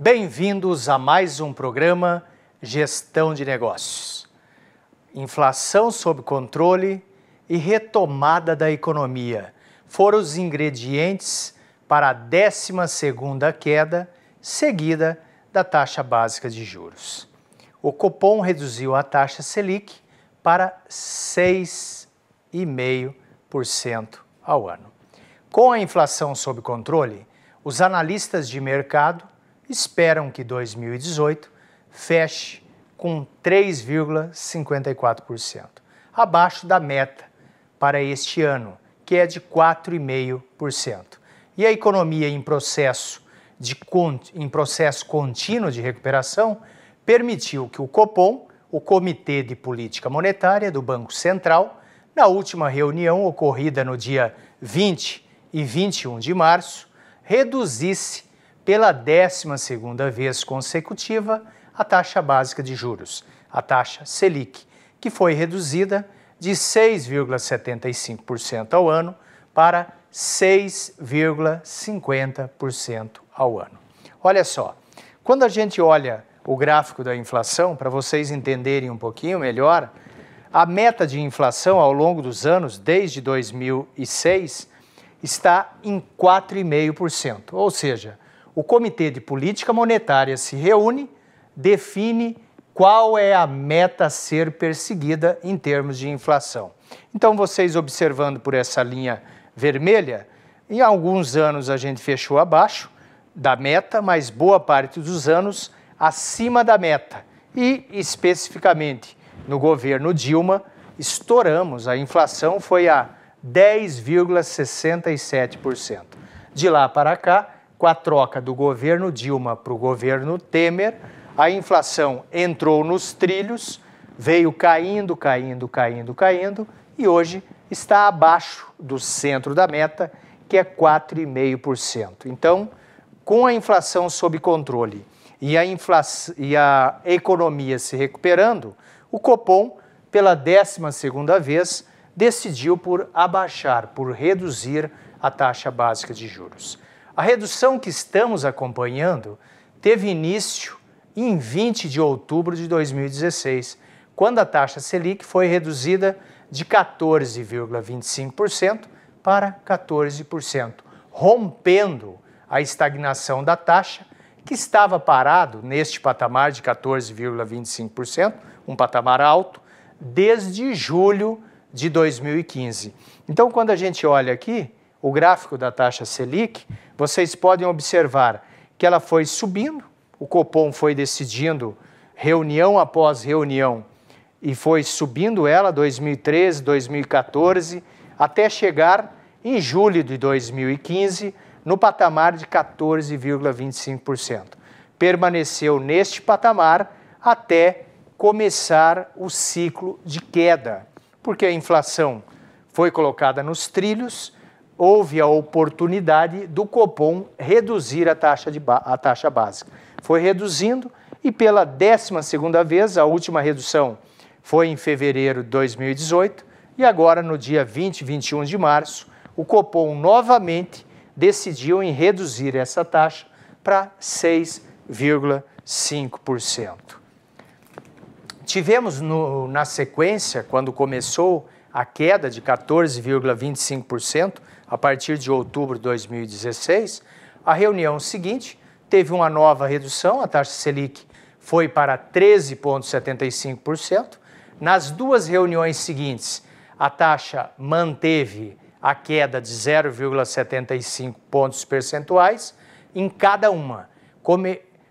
Bem-vindos a mais um programa Gestão de Negócios. Inflação sob controle e retomada da economia foram os ingredientes para a 12ª queda seguida da taxa básica de juros. O Copom reduziu a taxa Selic para 6,5% ao ano. Com a inflação sob controle, os analistas de mercado esperam que 2018 feche com 3,54%, abaixo da meta para este ano, que é de 4,5%. E a economia em processo contínuo de recuperação permitiu que o Copom, o Comitê de Política Monetária do Banco Central, na última reunião ocorrida no dia 20 e 21 de março, reduzisse pela 12ª vez consecutiva a taxa básica de juros, a taxa Selic, que foi reduzida de 6,75% ao ano para 6,50% ao ano. Olha só, quando a gente olha o gráfico da inflação, para vocês entenderem um pouquinho melhor, a meta de inflação ao longo dos anos, desde 2006, está em 4,5%, ou seja, o Comitê de Política Monetária se reúne, define qual é a meta a ser perseguida em termos de inflação. Então, vocês observando por essa linha vermelha, em alguns anos a gente fechou abaixo da meta, mas boa parte dos anos acima da meta. E, especificamente, no governo Dilma, estouramos, a inflação foi a 10,67%. De lá para cá, com a troca do governo Dilma para o governo Temer, a inflação entrou nos trilhos, veio caindo e hoje está abaixo do centro da meta, que é 4,5%. Então, com a inflação sob controle e a economia se recuperando, o Copom, pela 12ª vez, decidiu por reduzir a taxa básica de juros. A redução que estamos acompanhando teve início em 20 de outubro de 2016, quando a taxa Selic foi reduzida de 14,25% para 14%, rompendo a estagnação da taxa, que estava parado neste patamar de 14,25%, um patamar alto, desde julho de 2015. Então, quando a gente olha aqui o gráfico da taxa Selic, vocês podem observar que ela foi subindo, o Copom foi decidindo reunião após reunião e foi subindo ela 2013, 2014, até chegar em julho de 2015 no patamar de 14,25%. Permaneceu neste patamar até começar o ciclo de queda, porque a inflação foi colocada nos trilhos, houve a oportunidade do Copom reduzir a taxa básica. Foi reduzindo e pela 12ª vez, a última redução foi em fevereiro de 2018 e agora no dia 20 e 21 de março, o Copom novamente decidiu em reduzir essa taxa para 6,5%. Tivemos na sequência, quando começou a queda de 14,25%, a partir de outubro de 2016, a reunião seguinte teve uma nova redução, a taxa Selic foi para 13,75%. Nas duas reuniões seguintes, a taxa manteve a queda de 0,75 pontos percentuais em cada uma,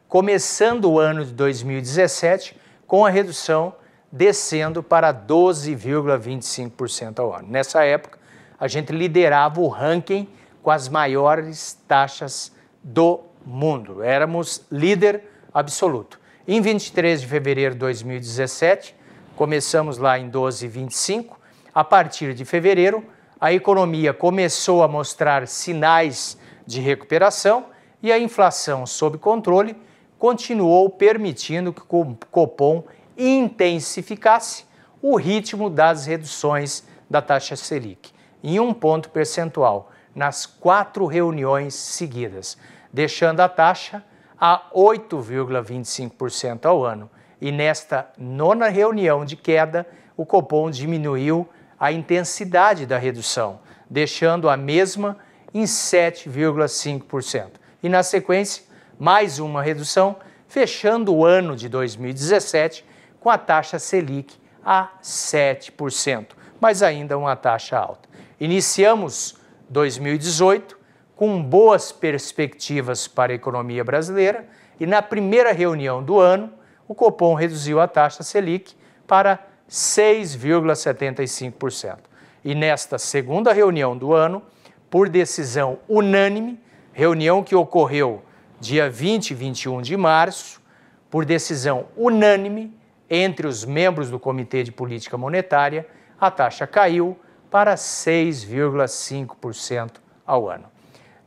começando o ano de 2017 com a redução descendo para 12,25% ao ano. Nessa época, a gente liderava o ranking com as maiores taxas do mundo. Éramos líder absoluto. Em 23 de fevereiro de 2017, começamos lá em 12,25. A partir de fevereiro, a economia começou a mostrar sinais de recuperação e a inflação sob controle continuou permitindo que o Copom intensificasse o ritmo das reduções da taxa Selic em 1 ponto percentual nas 4 reuniões seguidas, deixando a taxa a 8,25% ao ano. E nesta nona reunião de queda, o Copom diminuiu a intensidade da redução, deixando a mesma em 7,5%. E na sequência, mais uma redução, fechando o ano de 2017 com a taxa Selic a 7%, mas ainda uma taxa alta. Iniciamos 2018 com boas perspectivas para a economia brasileira e na primeira reunião do ano, o Copom reduziu a taxa Selic para 6,75%. E nesta segunda reunião do ano, por decisão unânime, reunião que ocorreu dia 20 e 21 de março, por decisão unânime entre os membros do Comitê de Política Monetária, a taxa caiu para 6,5% ao ano.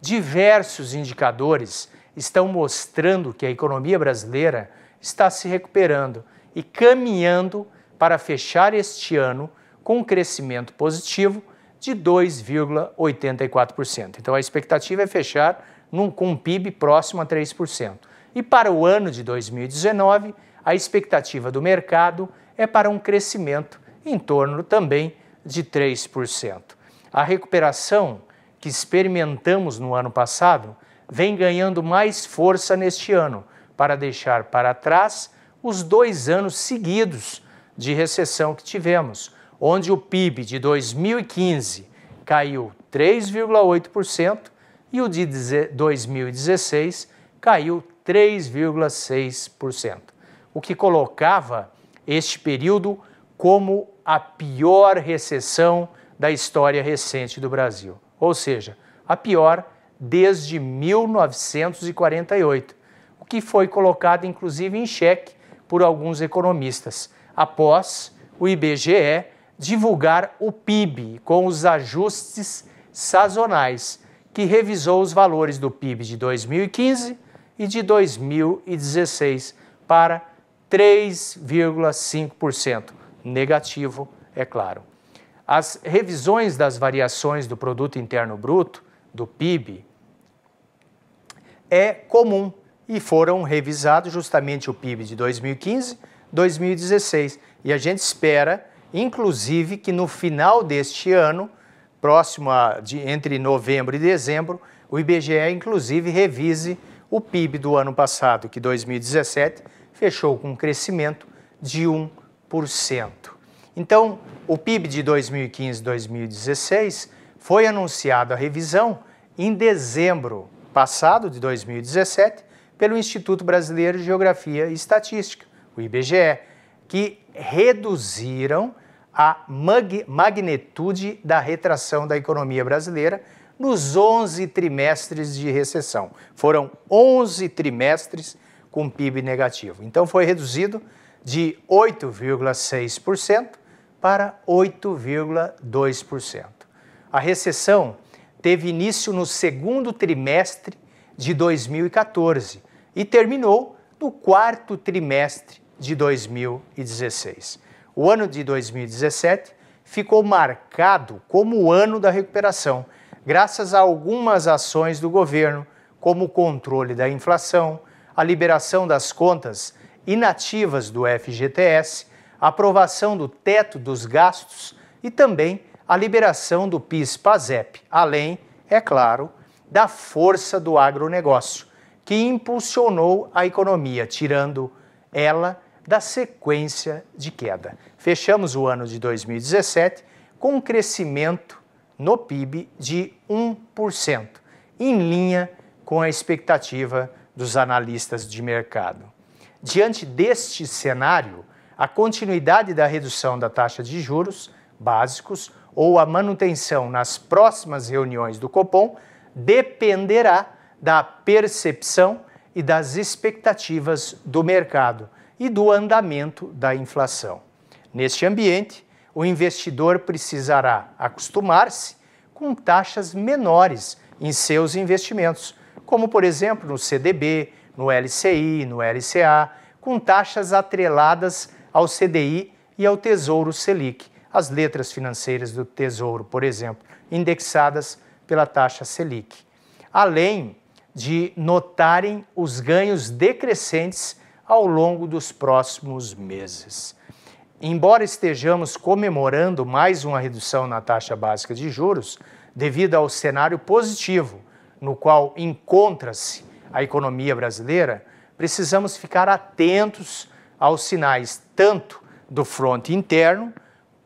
Diversos indicadores estão mostrando que a economia brasileira está se recuperando e caminhando para fechar este ano com um crescimento positivo de 2,84%. Então a expectativa é fechar com um PIB próximo a 3%. E para o ano de 2019, a expectativa do mercado é para um crescimento em torno também de 3%. A recuperação que experimentamos no ano passado vem ganhando mais força neste ano, para deixar para trás os 2 anos seguidos de recessão que tivemos, onde o PIB de 2015 caiu 3,8% e o de 2016 caiu 3,6%, o que colocava este período como a pior recessão da história recente do Brasil, ou seja, a pior desde 1948, o que foi colocado inclusive em xeque por alguns economistas, após o IBGE divulgar o PIB com os ajustes sazonais, que revisou os valores do PIB de 2015 e de 2016 para 3,5%, negativo, é claro. As revisões das variações do Produto Interno Bruto, do PIB, é comum e foram revisados justamente o PIB de 2015, 2016. E a gente espera, inclusive, que no final deste ano, entre novembro e dezembro, o IBGE, inclusive, revise o PIB do ano passado, que 2017 fechou com um crescimento de 1%. Então, o PIB de 2015 e 2016 foi anunciado a revisão em dezembro passado, de 2017, pelo Instituto Brasileiro de Geografia e Estatística, o IBGE, que reduziram a magnitude da retração da economia brasileira nos 11 trimestres de recessão. Foram 11 trimestres com PIB negativo. Então foi reduzido de 8,6% para 8,2%. A recessão teve início no segundo trimestre de 2014 e terminou no quarto trimestre de 2016. O ano de 2017 ficou marcado como o ano da recuperação, graças a algumas ações do governo, como o controle da inflação, a liberação das contas inativas do FGTS, a aprovação do teto dos gastos e também a liberação do PIS/PASEP, além, é claro, da força do agronegócio, que impulsionou a economia, tirando ela da sequência de queda. Fechamos o ano de 2017 com um crescimento no PIB de 1%, em linha com a expectativa dos analistas de mercado. Diante deste cenário, a continuidade da redução da taxa de juros básicos ou a manutenção nas próximas reuniões do Copom dependerá da percepção e das expectativas do mercado e do andamento da inflação. Neste ambiente, o investidor precisará acostumar-se com taxas menores em seus investimentos, como, por exemplo, no CDB, no LCI, no LCA, com taxas atreladas ao CDI e ao Tesouro Selic, as letras financeiras do Tesouro, por exemplo, indexadas pela taxa Selic. Além de notarem os ganhos decrescentes ao longo dos próximos meses. Embora estejamos comemorando mais uma redução na taxa básica de juros, devido ao cenário positivo no qual encontra-se a economia brasileira, precisamos ficar atentos aos sinais tanto do fronte interno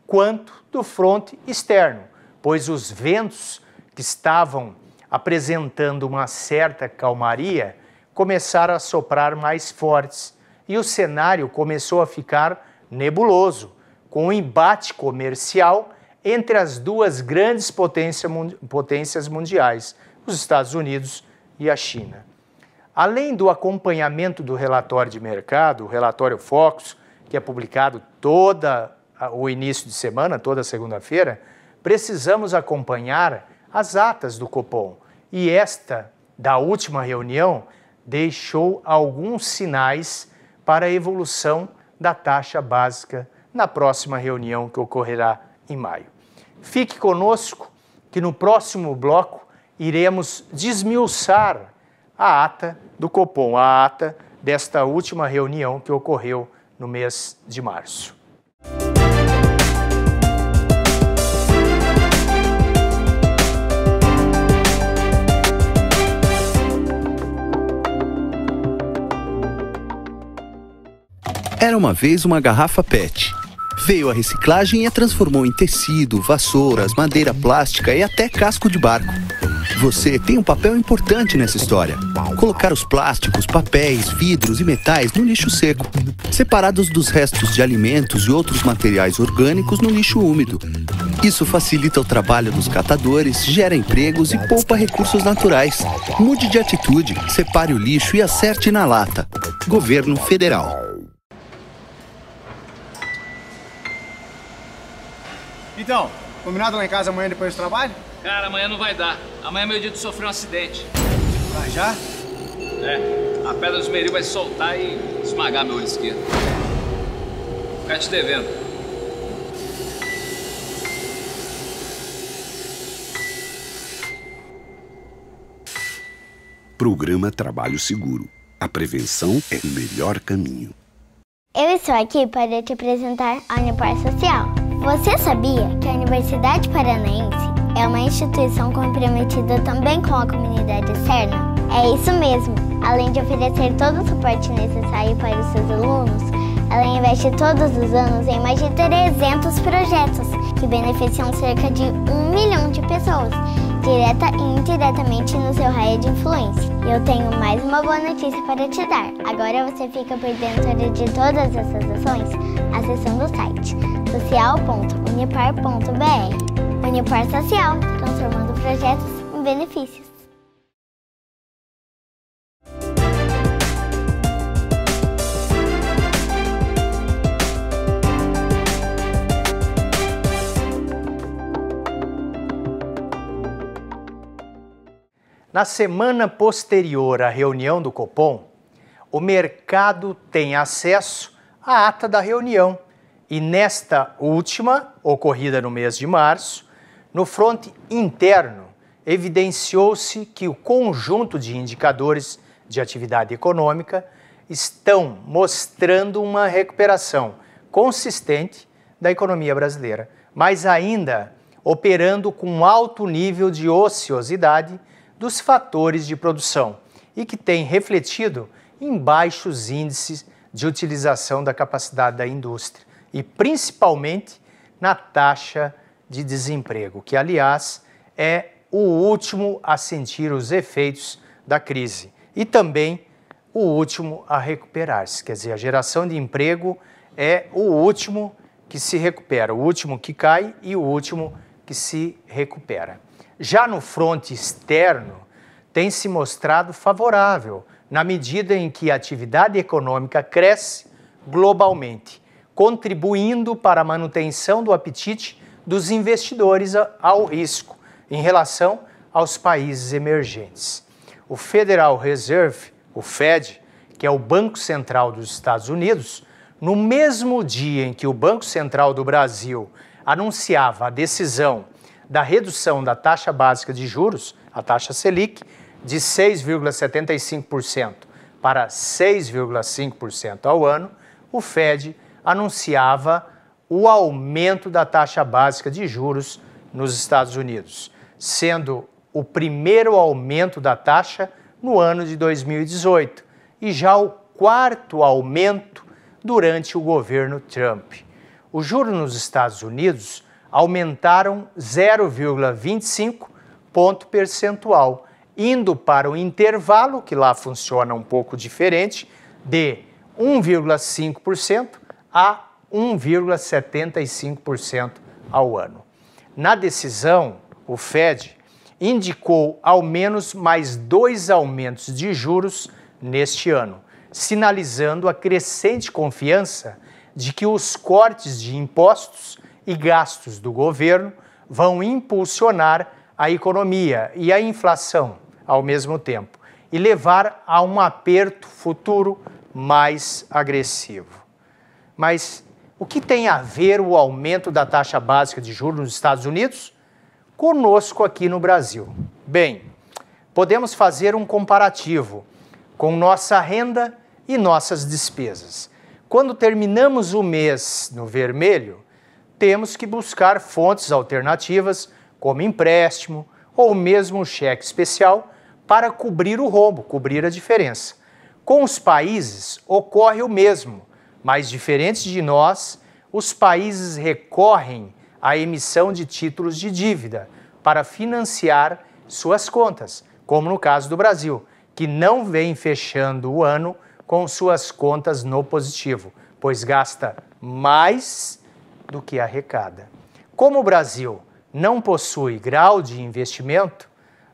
quanto do fronte externo, pois os ventos que estavam apresentando uma certa calmaria começaram a soprar mais fortes e o cenário começou a ficar nebuloso, com um embate comercial entre as duas grandes potências mundiais, os Estados Unidos e a China. Além do acompanhamento do relatório de mercado, o relatório Focus, que é publicado todo o início de semana, toda segunda-feira, precisamos acompanhar as atas do Copom. E esta, da última reunião, deixou alguns sinais para a evolução da taxa básica na próxima reunião que ocorrerá em maio. Fique conosco que no próximo bloco iremos desmiuçar a ata do Copom, a ata desta última reunião que ocorreu no mês de março. Era uma vez uma garrafa PET. Veio a reciclagem e a transformou em tecido, vassouras, madeira plástica e até casco de barco. Você tem um papel importante nessa história. Colocar os plásticos, papéis, vidros e metais no lixo seco, separados dos restos de alimentos e outros materiais orgânicos no lixo úmido. Isso facilita o trabalho dos catadores, gera empregos e poupa recursos naturais. Mude de atitude, separe o lixo e acerte na lata. Governo Federal. Então, combinado lá em casa amanhã depois do trabalho? Cara, amanhã não vai dar. Amanhã é meu dia de sofrer um acidente. Vai já? É, a pedra do esmeril vai soltar e esmagar meu olho esquerdo. Vou ficar te devendo. Programa Trabalho Seguro. A prevenção é o melhor caminho. Eu estou aqui para te apresentar a Unipar Social. Você sabia que a Universidade Paranaense é uma instituição comprometida também com a comunidade externa? É isso mesmo! Além de oferecer todo o suporte necessário para os seus alunos, ela investe todos os anos em mais de 300 projetos que beneficiam cerca de 1 milhão de pessoas, direta e indiretamente no seu raio de influência. E eu tenho mais uma boa notícia para te dar. Agora você fica por dentro de todas essas ações acessando o site social.unipar.br. Unipar Social, transformando projetos em benefícios. Na semana posterior à reunião do Copom, o mercado tem acesso à ata da reunião e nesta última, ocorrida no mês de março, no fronte interno, evidenciou-se que o conjunto de indicadores de atividade econômica estão mostrando uma recuperação consistente da economia brasileira, mas ainda operando com alto nível de ociosidade dos fatores de produção e que tem refletido em baixos índices de utilização da capacidade da indústria e principalmente na taxa de desemprego, que aliás é o último a sentir os efeitos da crise e também o último a recuperar-se, quer dizer, a geração de emprego é o último que se recupera, o último que cai e o último que se recupera. Já no fronte externo, tem se mostrado favorável, na medida em que a atividade econômica cresce globalmente, contribuindo para a manutenção do apetite dos investidores ao risco em relação aos países emergentes. O Federal Reserve, o Fed, que é o Banco Central dos Estados Unidos, no mesmo dia em que o Banco Central do Brasil anunciava a decisão da redução da taxa básica de juros, a taxa Selic, de 6,75% para 6,5% ao ano, o Fed anunciava o aumento da taxa básica de juros nos Estados Unidos, sendo o primeiro aumento da taxa no ano de 2018 e já o quarto aumento durante o governo Trump. Os juros nos Estados Unidos aumentaram 0,25 ponto percentual, indo para o intervalo, que lá funciona um pouco diferente, de 1,5% a 1,75% ao ano. Na decisão, o Fed indicou ao menos mais 2 aumentos de juros neste ano, sinalizando a crescente confiança de que os cortes de impostos e gastos do governo vão impulsionar a economia e a inflação ao mesmo tempo e levar a um aperto futuro mais agressivo. Mas o que tem a ver o aumento da taxa básica de juros nos Estados Unidos conosco aqui no Brasil? Bem, podemos fazer um comparativo com nossa renda e nossas despesas. Quando terminamos o mês no vermelho, temos que buscar fontes alternativas, como empréstimo ou mesmo cheque especial, para cobrir o rombo, cobrir a diferença. Com os países ocorre o mesmo, mas diferente de nós, os países recorrem à emissão de títulos de dívida para financiar suas contas, como no caso do Brasil, que não vem fechando o ano com suas contas no positivo, pois gasta mais do que arrecada. Como o Brasil não possui grau de investimento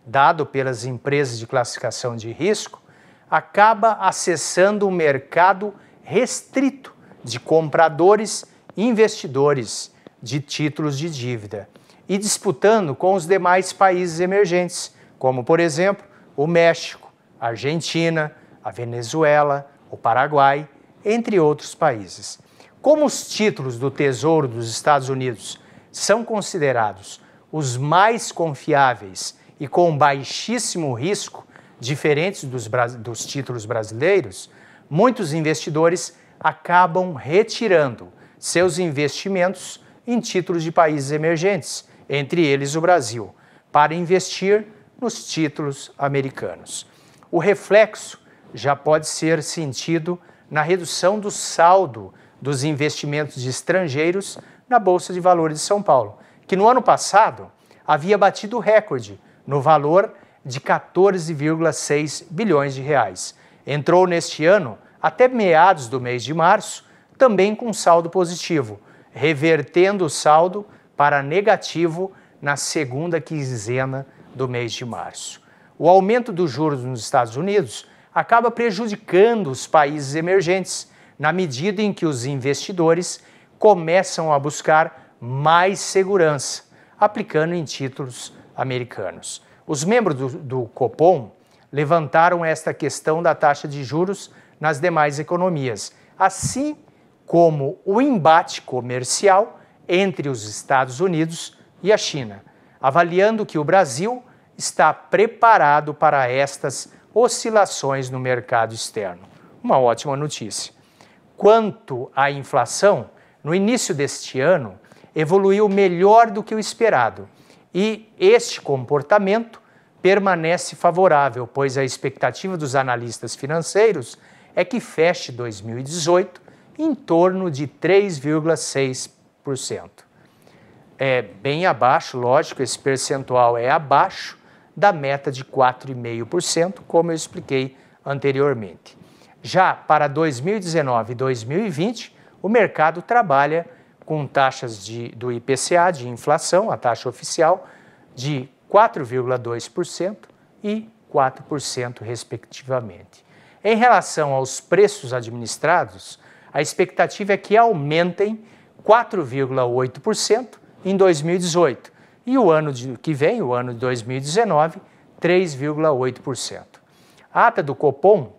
dado pelas empresas de classificação de risco, acaba acessando um mercado restrito de compradores e investidores de títulos de dívida e disputando com os demais países emergentes, como, por exemplo, o México, a Argentina, a Venezuela, o Paraguai, entre outros países. Como os títulos do Tesouro dos Estados Unidos são considerados os mais confiáveis e com baixíssimo risco, diferentes dos títulos brasileiros, muitos investidores acabam retirando seus investimentos em títulos de países emergentes, entre eles o Brasil, para investir nos títulos americanos. O reflexo já pode ser sentido na redução do saldo dos investimentos de estrangeiros na Bolsa de Valores de São Paulo, que no ano passado havia batido o recorde no valor de 14,6 bilhões de reais. Entrou neste ano, até meados do mês de março, também com saldo positivo, revertendo o saldo para negativo na segunda quinzena do mês de março. O aumento dos juros nos Estados Unidos acaba prejudicando os países emergentes, na medida em que os investidores começam a buscar mais segurança, aplicando em títulos americanos. Os membros do Copom levantaram esta questão da taxa de juros nas demais economias, assim como o embate comercial entre os Estados Unidos e a China, avaliando que o Brasil está preparado para estas oscilações no mercado externo. Uma ótima notícia. Quanto à inflação, no início deste ano, evoluiu melhor do que o esperado e este comportamento permanece favorável, pois a expectativa dos analistas financeiros é que feche 2018 em torno de 3,6%. É bem abaixo, lógico, esse percentual é abaixo da meta de 4,5%, como eu expliquei anteriormente. Já para 2019 e 2020, o mercado trabalha com taxas do IPCA, de inflação, a taxa oficial, de 4,2% e 4%, respectivamente. Em relação aos preços administrados, a expectativa é que aumentem 4,8% em 2018 e o ano que vem, o ano de 2019, 3,8%. A ata do Copom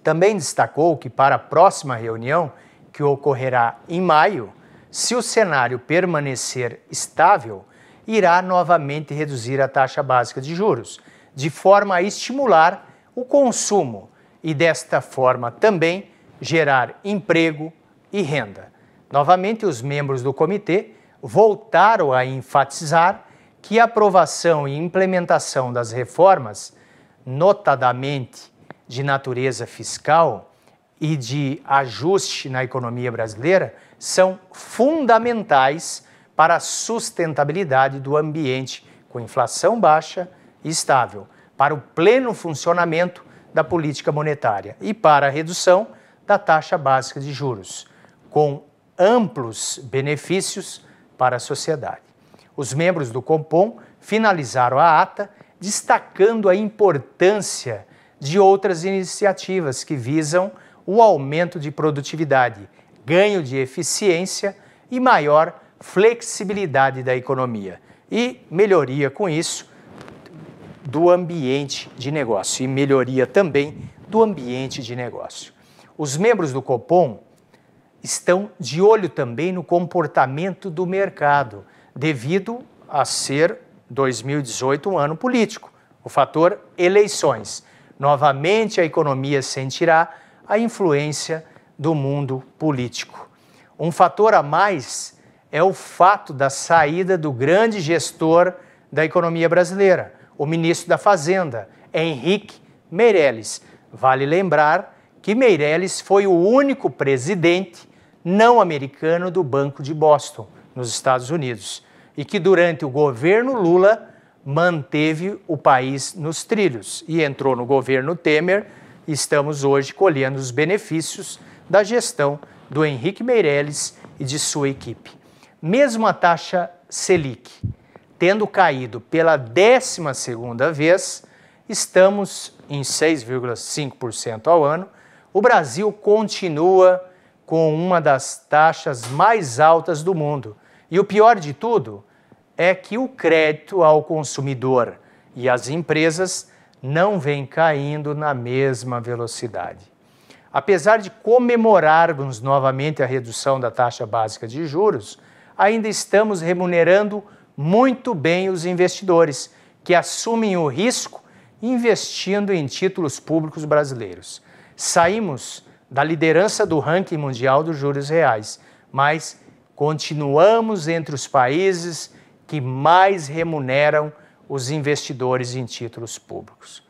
também destacou que para a próxima reunião, que ocorrerá em maio, se o cenário permanecer estável, irá novamente reduzir a taxa básica de juros, de forma a estimular o consumo e, desta forma, também gerar emprego e renda. Novamente, os membros do comitê voltaram a enfatizar que a aprovação e implementação das reformas, notadamente de natureza fiscal e de ajuste na economia brasileira, são fundamentais para a sustentabilidade do ambiente com inflação baixa e estável, para o pleno funcionamento da política monetária e para a redução da taxa básica de juros, com amplos benefícios para a sociedade. Os membros do Copom finalizaram a ata destacando a importância de outras iniciativas que visam o aumento de produtividade, ganho de eficiência e maior flexibilidade da economia e melhoria com isso do ambiente de negócio e melhoria também do ambiente de negócio. Os membros do Copom estão de olho também no comportamento do mercado, devido a ser 2018 um ano político, o fator eleições. Novamente a economia sentirá a influência do mundo político. Um fator a mais é o fato da saída do grande gestor da economia brasileira, o ministro da Fazenda, Henrique Meirelles. Vale lembrar que Meirelles foi o único presidente não americano do Banco de Boston, nos Estados Unidos, e que durante o governo Lula manteve o país nos trilhos e entrou no governo Temer e estamos hoje colhendo os benefícios da gestão do Henrique Meirelles e de sua equipe. Mesmo a taxa Selic tendo caído pela 12ª vez, estamos em 6,5% ao ano, o Brasil continua com uma das taxas mais altas do mundo. E o pior de tudo é que o crédito ao consumidor e às empresas não vem caindo na mesma velocidade. Apesar de comemorarmos novamente a redução da taxa básica de juros, ainda estamos remunerando muito bem os investidores, que assumem o risco investindo em títulos públicos brasileiros. Saímos da liderança do ranking mundial dos juros reais, mas continuamos entre os países que mais remuneram os investidores em títulos públicos.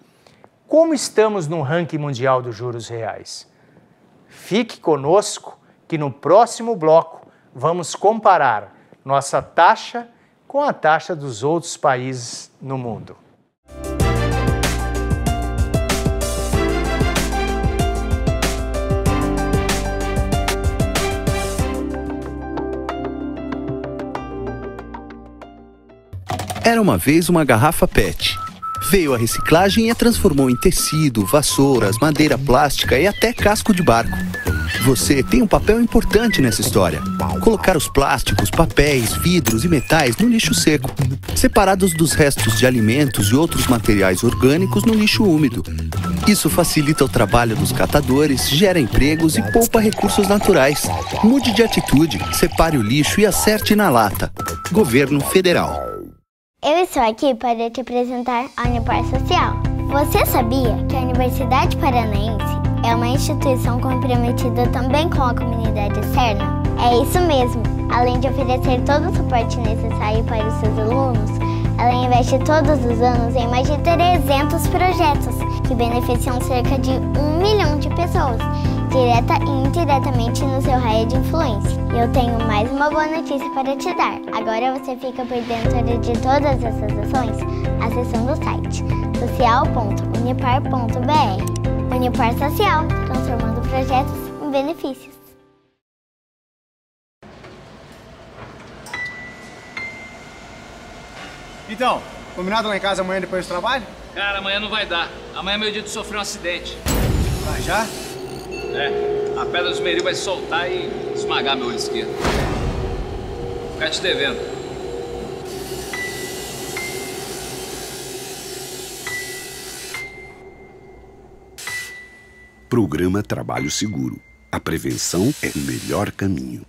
Como estamos no ranking mundial dos juros reais? Fique conosco que no próximo bloco vamos comparar nossa taxa com a taxa dos outros países no mundo. Era uma vez uma garrafa PET. Veio a reciclagem e a transformou em tecido, vassouras, madeira plástica e até casco de barco. Você tem um papel importante nessa história. Colocar os plásticos, papéis, vidros e metais no lixo seco, separados dos restos de alimentos e outros materiais orgânicos no lixo úmido. Isso facilita o trabalho dos catadores, gera empregos e poupa recursos naturais. Mude de atitude, separe o lixo e acerte na lata. Governo Federal. Eu estou aqui para te apresentar a Unipar Social. Você sabia que a Universidade Paranaense é uma instituição comprometida também com a comunidade externa? É isso mesmo! Além de oferecer todo o suporte necessário para os seus alunos, ela investe todos os anos em mais de 300 projetos que beneficiam cerca de 1 milhão de pessoas, direta e indiretamente no seu raio de influência. E eu tenho mais uma boa notícia para te dar. Agora você fica por dentro de todas essas ações acessando o site social.unipar.br. Unipar Social, transformando projetos em benefícios. Então, combinado lá em casa amanhã depois do trabalho? Cara, amanhã não vai dar. Amanhã é meu dia de sofrer um acidente. Vai já? É, a pedra do esmeril vai soltar e esmagar meu olho esquerdo. Vou ficar te devendo. Programa Trabalho Seguro. A prevenção é o melhor caminho.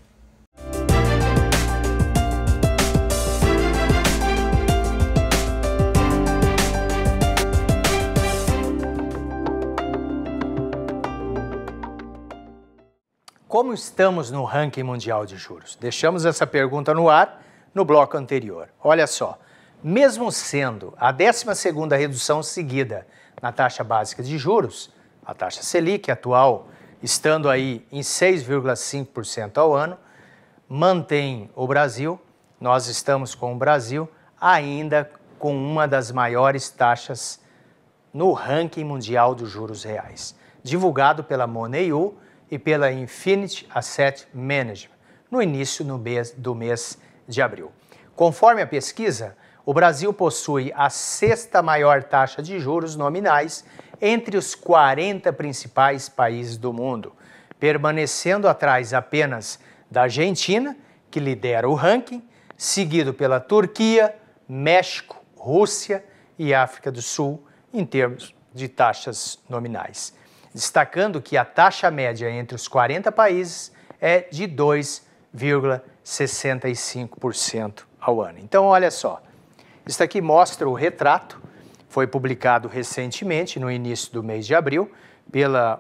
Como estamos no ranking mundial de juros? Deixamos essa pergunta no ar no bloco anterior. Olha só, mesmo sendo a 12ª redução seguida na taxa básica de juros, a taxa Selic atual estando aí em 6,5% ao ano, mantém o Brasil, nós estamos com o Brasil ainda com uma das maiores taxas no ranking mundial dos juros reais, divulgado pela Moneyou e pela Infinity Asset Management, no início do mês de abril. Conforme a pesquisa, o Brasil possui a 6ª maior taxa de juros nominais entre os 40 principais países do mundo, permanecendo atrás apenas da Argentina, que lidera o ranking, seguido pela Turquia, México, Rússia e África do Sul, em termos de taxas nominais. Destacando que a taxa média entre os 40 países é de 2,65% ao ano. Então, olha só, isso aqui mostra o retrato, foi publicado recentemente, no início do mês de abril,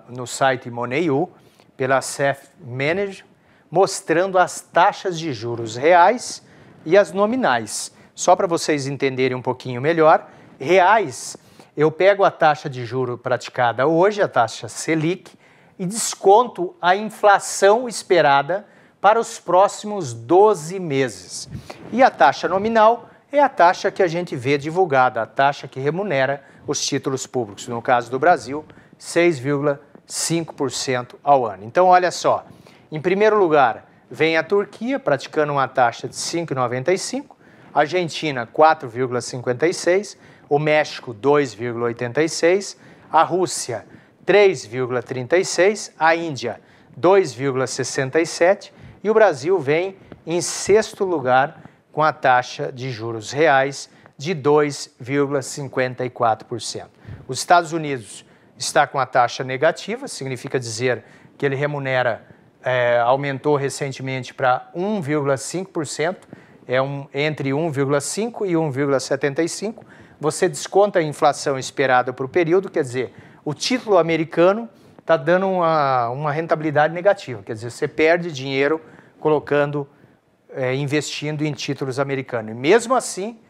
no site Moneyou, pela Asset Management, mostrando as taxas de juros reais e as nominais. Só para vocês entenderem um pouquinho melhor, reais, eu pego a taxa de juro praticada hoje, a taxa Selic, e desconto a inflação esperada para os próximos 12 meses. E a taxa nominal é a taxa que a gente vê divulgada, a taxa que remunera os títulos públicos, no caso do Brasil, 6,5% ao ano. Então, olha só, em primeiro lugar, vem a Turquia, praticando uma taxa de 5,95%, a Argentina, 4,56%, o México, 2,86%, a Rússia, 3,36%, a Índia, 2,67% e o Brasil vem em 6º lugar com a taxa de juros reais de 2,54%. Os Estados Unidos está com a taxa negativa, significa dizer que ele remunera, aumentou recentemente para 1,5%, entre 1,5% e 1,75%. Você desconta a inflação esperada para o período, quer dizer, o título americano está dando uma rentabilidade negativa, quer dizer, você perde dinheiro colocando, investindo em títulos americanos. E mesmo assim,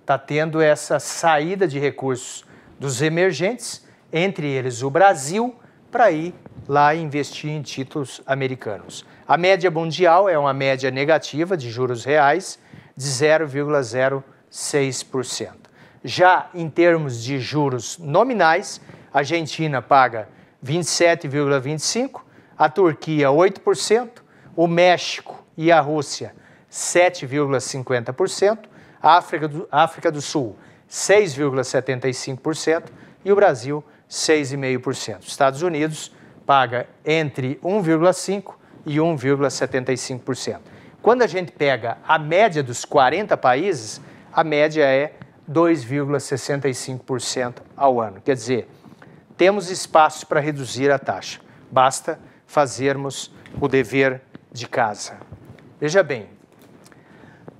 está tendo essa saída de recursos dos emergentes, entre eles o Brasil, para ir lá investir em títulos americanos. A média mundial é uma média negativa de juros reais de 0,06%. Já em termos de juros nominais, a Argentina paga 27,25%, a Turquia 8%, o México e a Rússia 7,50%, a África do Sul 6,75% e o Brasil 6,5%. Os Estados Unidos paga entre 1,5% e 1,75%. Quando a gente pega a média dos 40 países, a média é 2,65% ao ano. Quer dizer, temos espaço para reduzir a taxa. Basta fazermos o dever de casa. Veja bem,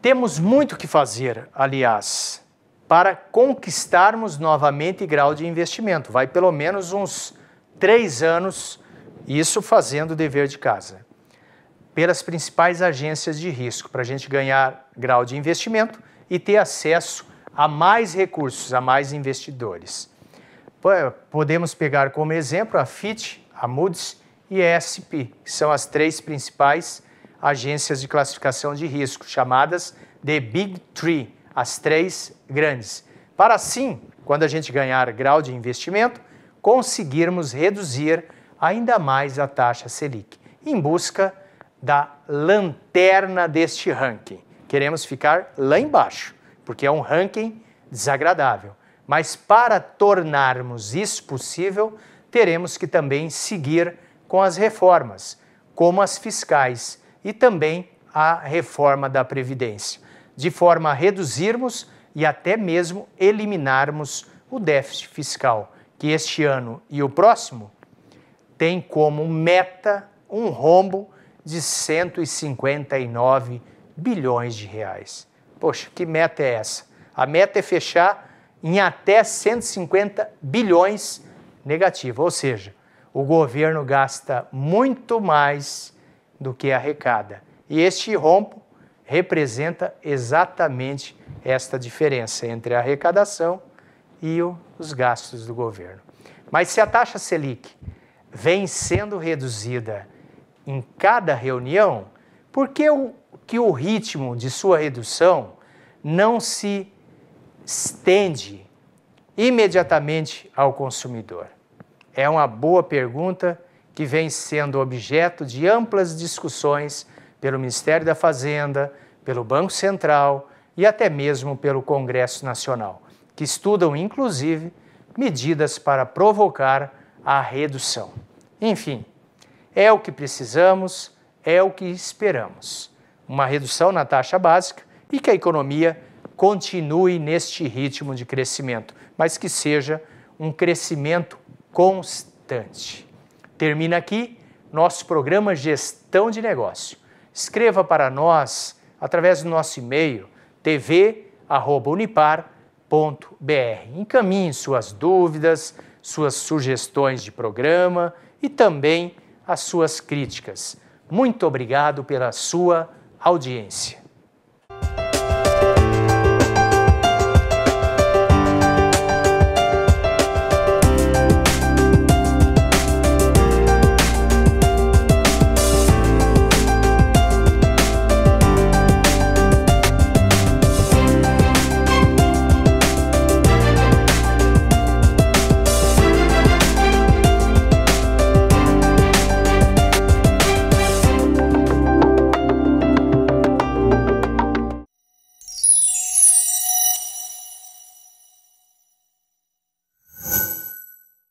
temos muito que fazer, aliás, para conquistarmos novamente grau de investimento. Vai pelo menos uns 3 anos, isso fazendo o dever de casa, pelas principais agências de risco, para a gente ganhar grau de investimento e ter acesso a mais recursos, a mais investidores. Podemos pegar como exemplo a Fitch, a Moody's e a S&P, que são as 3 principais agências de classificação de risco, chamadas de Big Three, as 3 grandes. Para assim, quando a gente ganhar grau de investimento, conseguirmos reduzir ainda mais a taxa Selic, em busca da lanterna deste ranking. Queremos ficar lá embaixo, porque é um ranking desagradável. Mas para tornarmos isso possível, teremos que também seguir com as reformas, como as fiscais e também a reforma da Previdência, de forma a reduzirmos e até mesmo eliminarmos o déficit fiscal, que este ano e o próximo tem como meta um rombo de 159 bilhões de reais. Poxa, que meta é essa? A meta é fechar em até 150 bilhões negativo, ou seja, o governo gasta muito mais do que arrecada. E este rombo representa exatamente esta diferença entre a arrecadação e os gastos do governo. Mas se a taxa Selic vem sendo reduzida em cada reunião, por que o ritmo de sua redução não se estende imediatamente ao consumidor? É uma boa pergunta que vem sendo objeto de amplas discussões pelo Ministério da Fazenda, pelo Banco Central e até mesmo pelo Congresso Nacional, que estudam, inclusive, medidas para provocar a redução. Enfim, é o que precisamos, é o que esperamos. Uma redução na taxa básica e que a economia continue neste ritmo de crescimento, mas que seja um crescimento constante. Termina aqui nosso programa Gestão de Negócio. Escreva para nós através do nosso e-mail tv@unipar.br. Encaminhe suas dúvidas, suas sugestões de programa e também as suas críticas. Muito obrigado pela sua audiência.